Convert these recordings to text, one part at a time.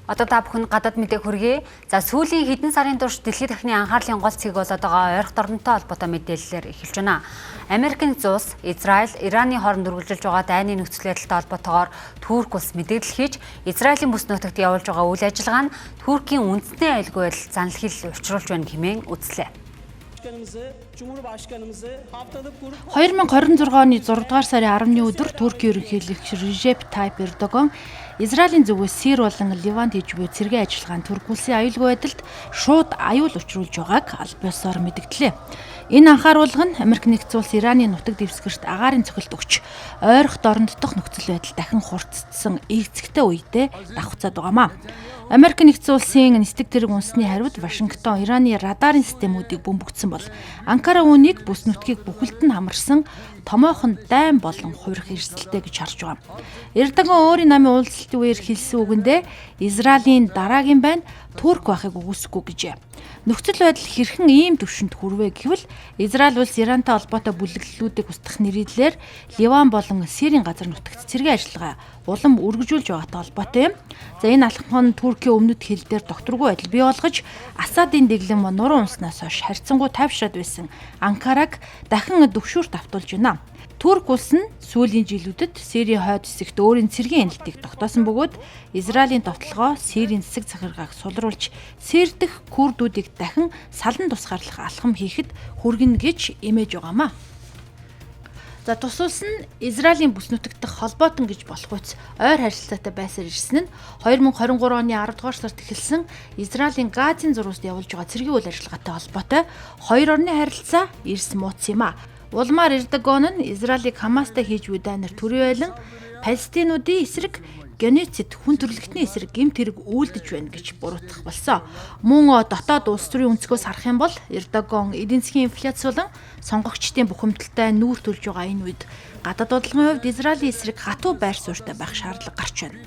Одоо та бүхэн гадаад мэдээ хүргэе. За сүүлийн хэдэн сарын турш дэлхийд дахны анхаарлын гол цэг болоод байгаа ойрхон орнтой холбоотой мэдээллээр эхэлж байна. Америк нэгдсэн улс, Израиль, Ираны хооронд үргэлжилж байгаа дайны нөхцөл байдалтай холбоотойгоор Турк улс мэдээлэл хийж, Израилийн бүс нутагт явуулж байгаа үйл ажиллагаа нь Туркийн үндэсний аюулгүй байдал занал хил учруулж байна хэмээн үзлээ. 2026 оны 6 дугаар сарын 10-ны өдөр Туркийн ерөнхийлөгч Режеп Тайп Эрдоган Израилийн зүгээс Сирь болон Ливанд хийж буй цэргийн ажиллагаанд Турк улсын аюулгүй байдалд шууд аюул учруулж байгааг аль биесээр мэдгдлээ. Энэ анхааруулга нь Америк нэгдсэн улс Ираны нутаг дэвсгэрт агаарын цохилт өгч ойрхон дорнод дох нөхцөл байдал дахин хурцдсан эцэгтэй үедээ давхцаад байгаамаа. Америк нэгдсэн улсын нисдэг тэрэг үндэсний хариуд Вашингтон Ираны радарын системүүдийг бөмбөгдсөн бол Анкара үүнийг бүс нутгийг бүхэлд нь хамарсан томоохон дайн болон хувирах эрсдэлтэй гэж харж байгаа. Эрдоган өөрийн намын уулзалтын үеэр хэлсэн үгэндээ Израилийн дараагийн байна Турк байхыг үгүйсэхгүй гэжээ. Нөхцөл байдал хэрхэн ийм түвшинд хүрвэ гэвэл Израиль улс Ирантай холбоотой бүлэглэлүүдийг устгах нэрийдлээр Ливан болон Сирийн газар нутагт цэргийн ажиллагаа улам өргөжүүлж байгаатай холбоотой юм. За энэ алхам нь Туркийн өмнөд хил дээр докторгүй байдал бий болгож Асадын дэглэм нуруу унснаас хойш харьцангуй тайвшраад байсан Анкараг дахин дэвшүүрт автуулж байна. Турк улс нь сүүлийн жилүүдэд Сирийн хойд хэсэгт өөрийн цэргийн энэлтийг тогтоосон бөгөөд Израилийн товтлогоо Сирийн засаг захиргааг сулруулж Сирь дэх курдүүдийг дахин салан тусгаарлах алхам хийхэд хүргэнэ гэж эмээж байгаамаа. За тус улс нь Израилийн бүс нутагт холбоотон гэж болох үс ойр харилцаатай байсаар ирсэн нь 2023 оны 10 дугаар сард эхэлсэн Израилийн Газын зургууд явуулж байгаа цэргийн үйл ажиллагаатай холбоотой хоёр орны харилцаа эрс мууц юм а. Улмаар Эрдоган нь Израилийг Хамастай хийж буй дайнаар түрээйлэн Палестинуудын эсрэг геноцид хүн төрөлхтний эсрэг гэмт хэрэг үйлдэж байна гэж буруутгах болсон. Мөн дотоод улс төрийн өнцгөөс харах юм бол Эрдоган эдийн засгийн инфляц болон сонгогчдын бухимдалтай нүүр төрж байгаа энэ үед гадаад бодлогын хувьд Израилийн эсрэг хатуу байр суурьтай байх шаардлага гарч байна.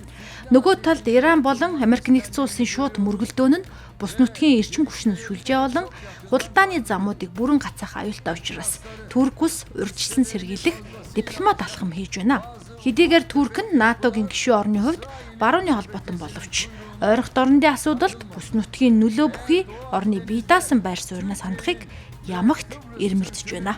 Нөгөө талд Иран болон Америк нэгдсэн улсын шууд мөргөлдөөн нь бус нутгийн эрчим хүчнээс шүлжээ болон худалдааны замуудыг бүрэн гацаах аюултай учраас Турк улс урьдчилан сэргийлэх дипломат алхам хийж байна. Хэдийгээр Турк нь НАТОгийн гишүүн орны хувьд барууны холбоотон боловч ойрхон дорнодын асуудалд бүс нутгийн нөлөө бүхий орны бие даасан байр сууриас хандахыг ямагт эрмэлзэж байна.